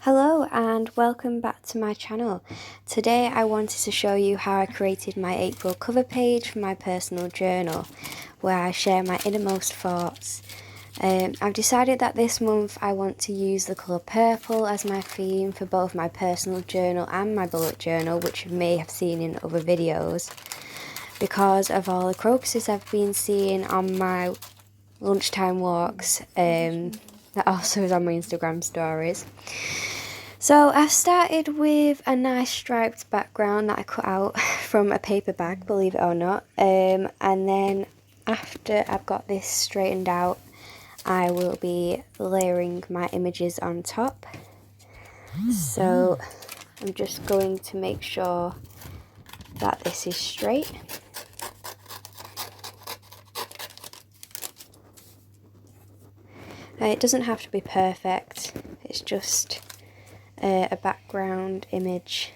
Hello and welcome back to my channel. Today I wanted to show you how I created my April cover page for my personal journal where I share my innermost thoughts. I've decided that this month I want to use the colour purple as my theme for both my personal journal and my bullet journal, which you may have seen in other videos, because of all the crocuses I've been seeing on my lunchtime walks. That also is on my Instagram stories. So I've started with a nice striped background that I cut out from a paper bag, believe it or not. And then after I've got this straightened out, I will be layering my images on top. So I'm just going to make sure that this is straight. It doesn't have to be perfect, it's just a background image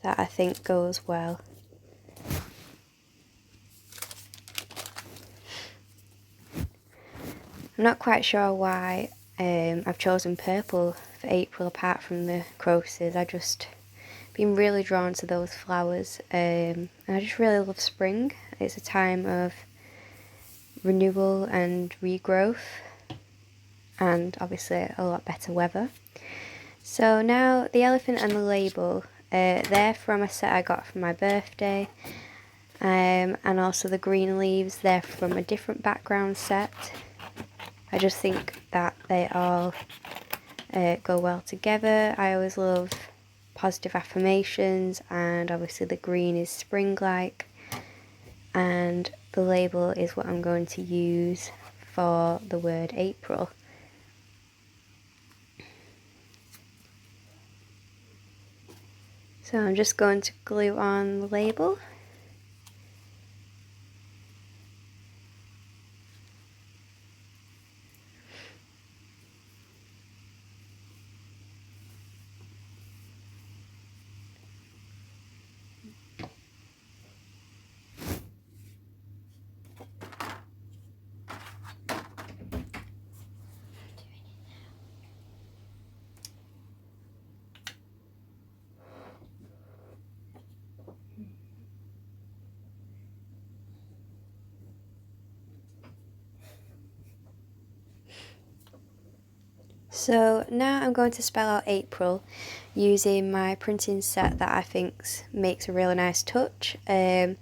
that I think goes well. I'm not quite sure why I've chosen purple for April apart from the crocuses. I've just been really drawn to those flowers, and I just really love spring. It's a time of renewal and regrowth, and obviously a lot better weather. So now the elephant and the label, they're from a set I got for my birthday, and also the green leaves, they're from a different background set. I just think that they all go well together. I always love positive affirmations, and obviously the green is spring-like, and the label is what I'm going to use for the word April. So I'm just going to glue on the label. So now I'm going to spell out April using my printing set that I think makes a really nice touch. I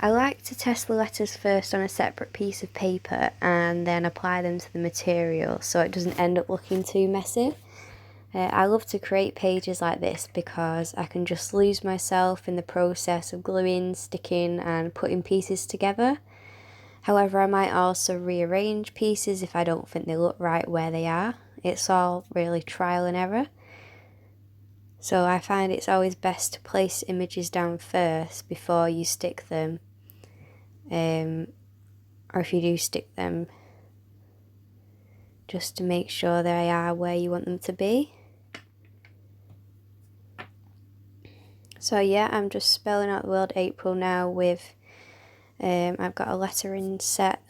like to test the letters first on a separate piece of paper and then apply them to the material so it doesn't end up looking too messy. I love to create pages like this because I can just lose myself in the process of gluing, sticking and putting pieces together. However, I might also rearrange pieces if I don't think they look right where they are. It's all really trial and error. So I find it's always best to place images down first before you stick them. Or if you do stick them, just to make sure they are where you want them to be. So yeah, I'm just spelling out the word April now with, I've got a lettering set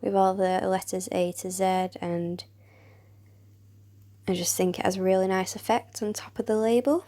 with all the letters A to Z, and I just think it has a really nice effect on top of the label.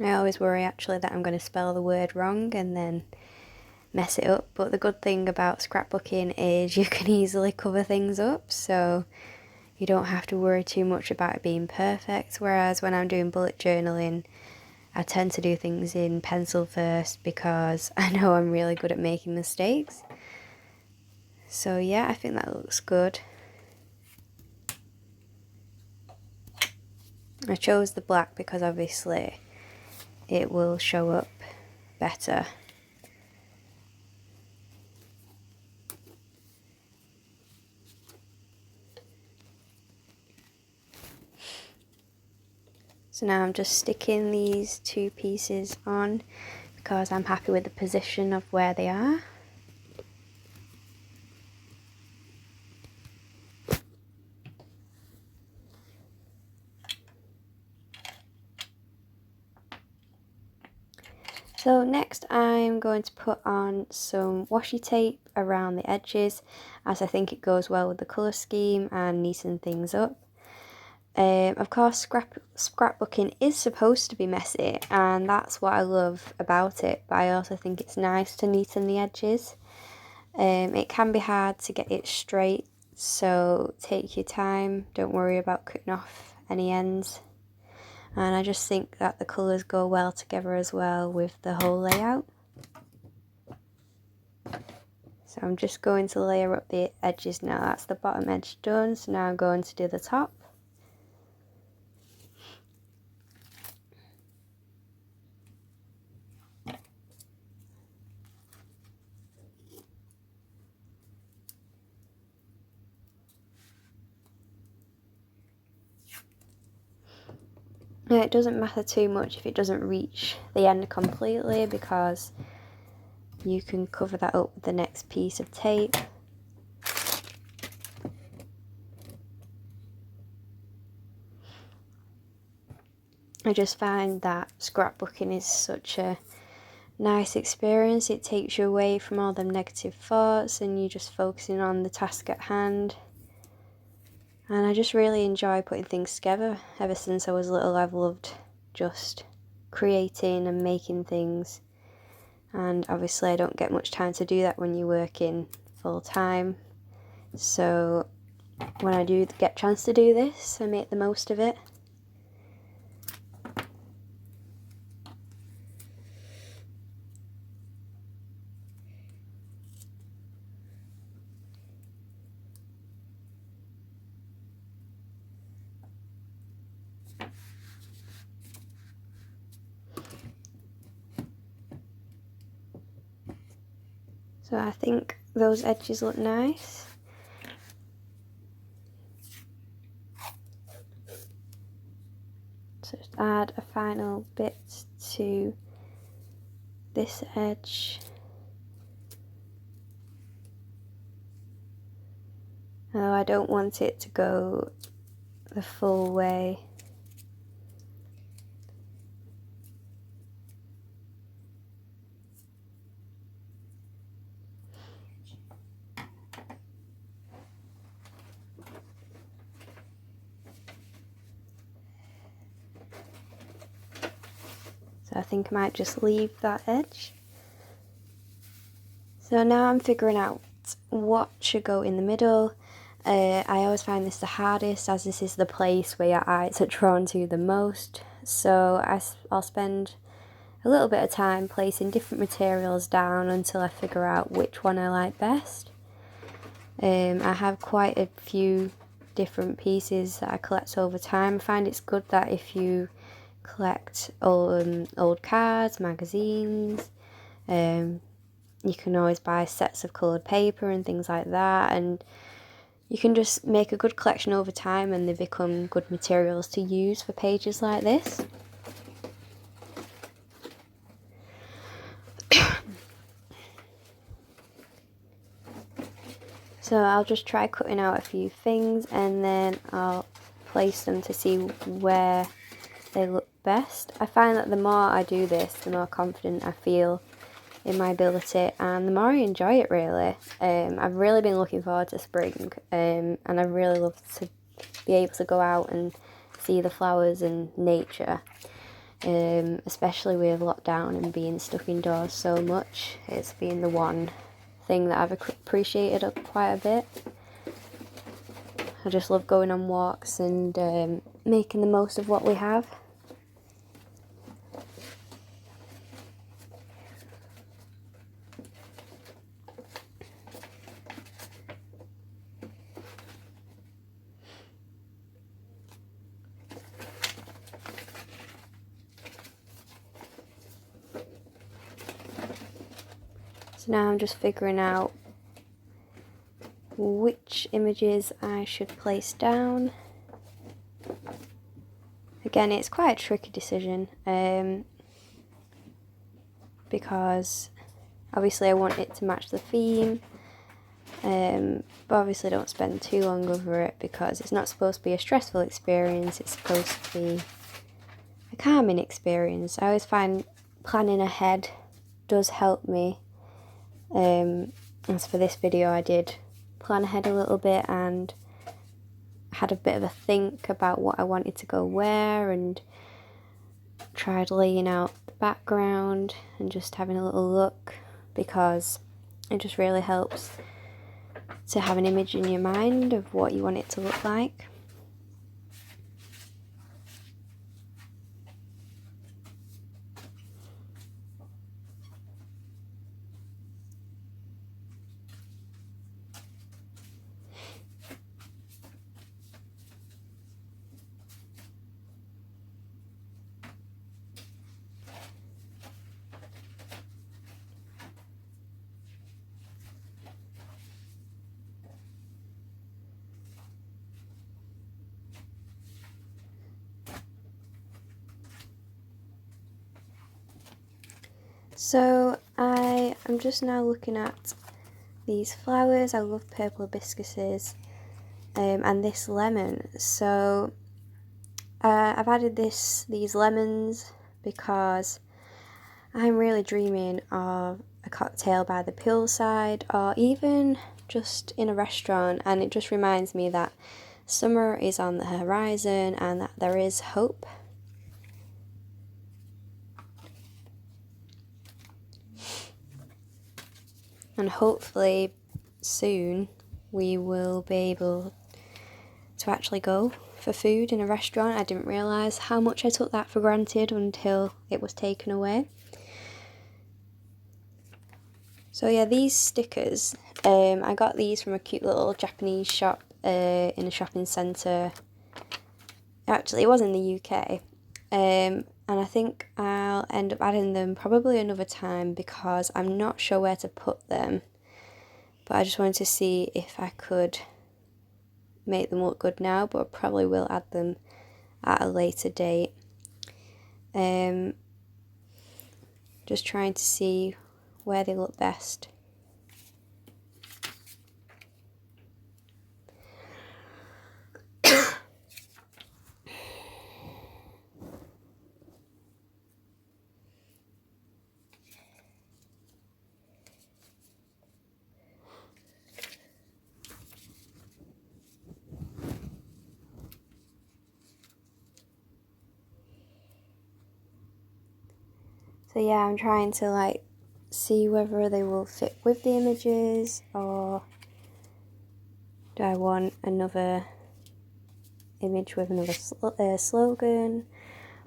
I always worry actually that I'm going to spell the word wrong and then mess it up, but the good thing about scrapbooking is you can easily cover things up, so you don't have to worry too much about it being perfect, whereas when I'm doing bullet journaling I tend to do things in pencil first because I know I'm really good at making mistakes. So yeah, I think that looks good. I chose the black because obviously it will show up better. So now I'm just sticking these two pieces on because I'm happy with the position of where they are. So next I'm going to put on some washi tape around the edges, as I think it goes well with the colour scheme and neaten things up. Of course, scrapbooking is supposed to be messy, and that's what I love about it, but I also think it's nice to neaten the edges. It can be hard to get it straight, so take your time, don't worry about cutting off any ends. And I just think that the colours go well together as well with the whole layout. So I'm just going to layer up the edges now. That's the bottom edge done, so now I'm going to do the top. Now, it doesn't matter too much if it doesn't reach the end completely, because you can cover that up with the next piece of tape. I just find that scrapbooking is such a nice experience. It takes you away from all them negative thoughts and you're just focusing on the task at hand. And I just really enjoy putting things together. Ever since I was little, I've loved just creating and making things. And obviously I don't get much time to do that when you're working full time. So when I do get a chance to do this, I make the most of it. So I think those edges look nice. So just add a final bit to this edge. Although I don't want it to go the full way. So I think I might just leave that edge. So now I'm figuring out what should go in the middle. I always find this the hardest, as this is the place where your eyes are drawn to the most. So I'll spend a little bit of time placing different materials down until I figure out which one I like best. I have quite a few different pieces that I collect over time. I find it's good that if you collect old cards, magazines, you can always buy sets of coloured paper and things like that, and you can just make a good collection over time and they become good materials to use for pages like this. So I'll just try cutting out a few things and then I'll place them to see where they look best. I find that the more I do this, the more confident I feel in my ability and the more I enjoy it, really. I've really been looking forward to spring, and I really love to be able to go out and see the flowers and nature, especially with lockdown and being stuck indoors so much. It's been the one thing that I've appreciated quite a bit. I just love going on walks and making the most of what we have. So now I'm just figuring out which images I should place down. Again, it's quite a tricky decision because obviously I want it to match the theme, but obviously don't spend too long over it because it's not supposed to be a stressful experience, it's supposed to be a calming experience. I always find planning ahead does help me. As for this video, I did plan ahead a little bit and had a bit of a think about what I wanted to go where, and tried laying out the background and just having a little look, because it just really helps to have an image in your mind of what you want it to look like. So I am just now looking at these flowers. I love purple hibiscuses, and this lemon. So I've added these lemons because I'm really dreaming of a cocktail by the poolside, or even just in a restaurant, and it just reminds me that summer is on the horizon and that there is hope. And hopefully soon we will be able to actually go for food in a restaurant. I didn't realise how much I took that for granted until it was taken away. So yeah, these stickers, I got these from a cute little Japanese shop in a shopping centre. Actually, it was in the UK. And I think I'll end up adding them probably another time because I'm not sure where to put them. But I just wanted to see if I could make them look good now, but I probably will add them at a later date. Just trying to see where they look best. So yeah, I'm trying to see whether they will fit with the images, or do I want another image with another slogan,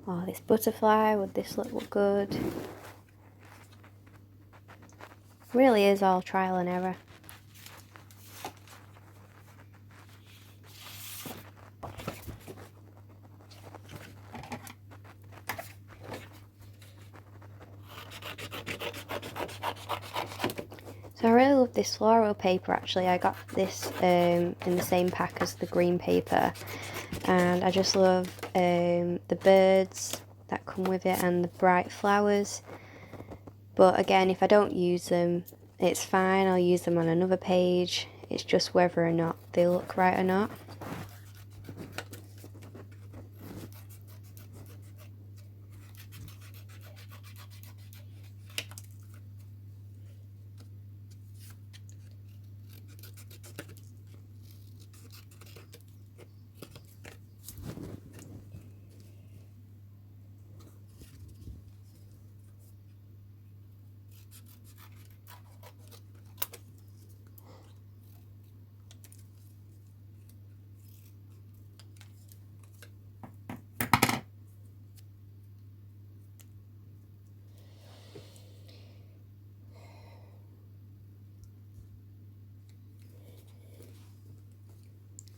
or this butterfly, would this look good? Really is all trial and error. So I really love this floral paper. Actually, I got this in the same pack as the green paper, and I just love the birds that come with it and the bright flowers. But again, if I don't use them, it's fine, I'll use them on another page. It's just whether or not they look right or not.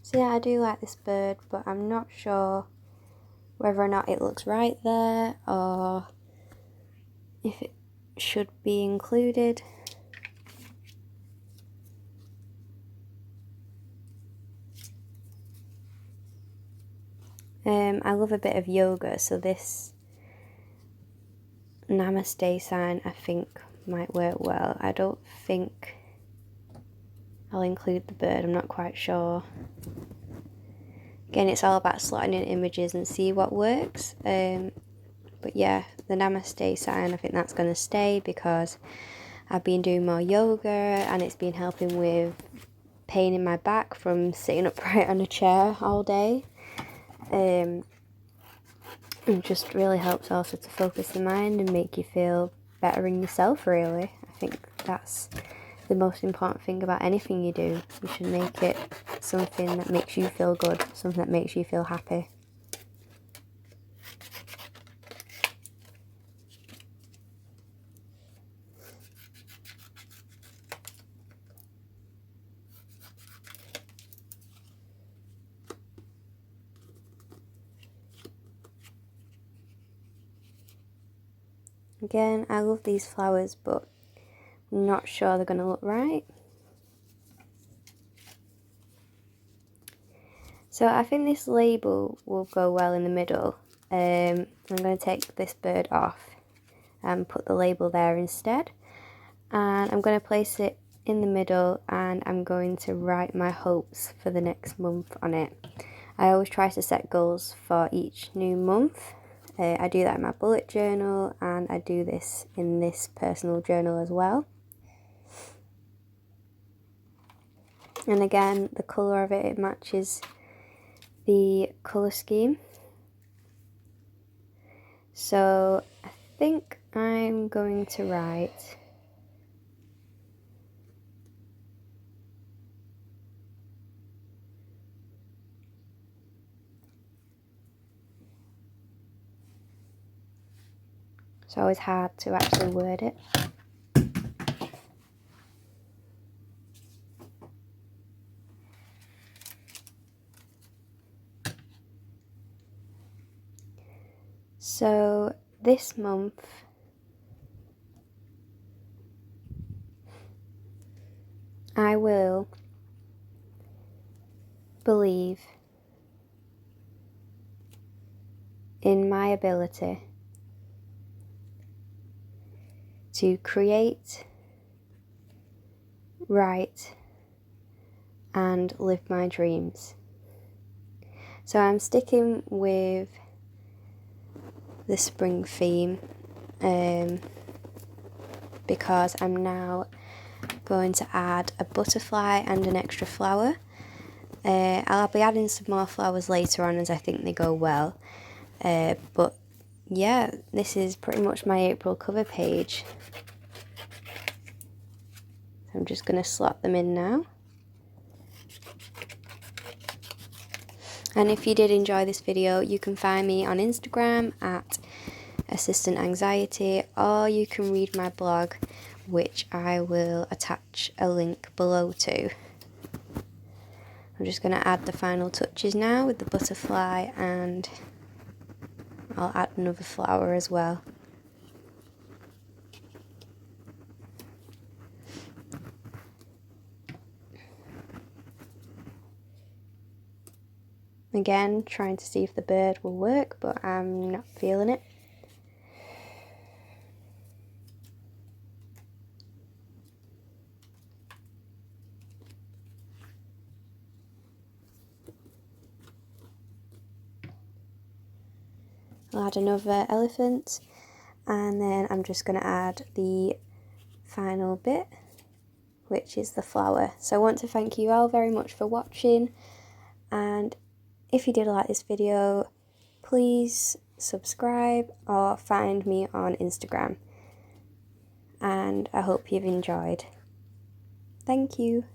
So yeah, I do like this bird, but I'm not sure whether or not it looks right there, or if it should be included. I love a bit of yoga, so this Namaste sign I think might work well. I don't think I'll include the bird, I'm not quite sure. Again, it's all about slotting in images and see what works. But yeah, the Namaste sign, I think that's going to stay because I've been doing more yoga and it's been helping with pain in my back from sitting upright on a chair all day. It just really helps also to focus the mind and make you feel better in yourself, really. I think that's the most important thing about anything you do. You should make it something that makes you feel good, something that makes you feel happy. Again, I love these flowers, but I'm not sure they're going to look right. So I think this label will go well in the middle. I'm going to take this bird off and put the label there instead. And I'm going to place it in the middle and I'm going to write my hopes for the next month on it. I always try to set goals for each new month. I do that in my bullet journal and I do this in this personal journal as well. And again, the colour of it matches the colour scheme. So I think I'm going to write it's always hard to actually word it. So this month I will believe in my ability to create, write, and live my dreams. So I'm sticking with the spring theme because I'm now going to add a butterfly and an extra flower. I'll be adding some more flowers later on as I think they go well. But yeah, this is pretty much my April cover page. I'm just going to slot them in now. And if you did enjoy this video, you can find me on Instagram at Assistant Anxiety, or you can read my blog, which I will attach a link below to. I'm just going to add the final touches now with the butterfly, and I'll add another flower as well. Again, trying to see if the bird will work, but I'm not feeling it. I'll add another elephant, and then I'm just going to add the final bit, which is the flower. So I want to thank you all very much for watching, and if you did like this video, please subscribe or find me on Instagram. And I hope you've enjoyed. Thank you.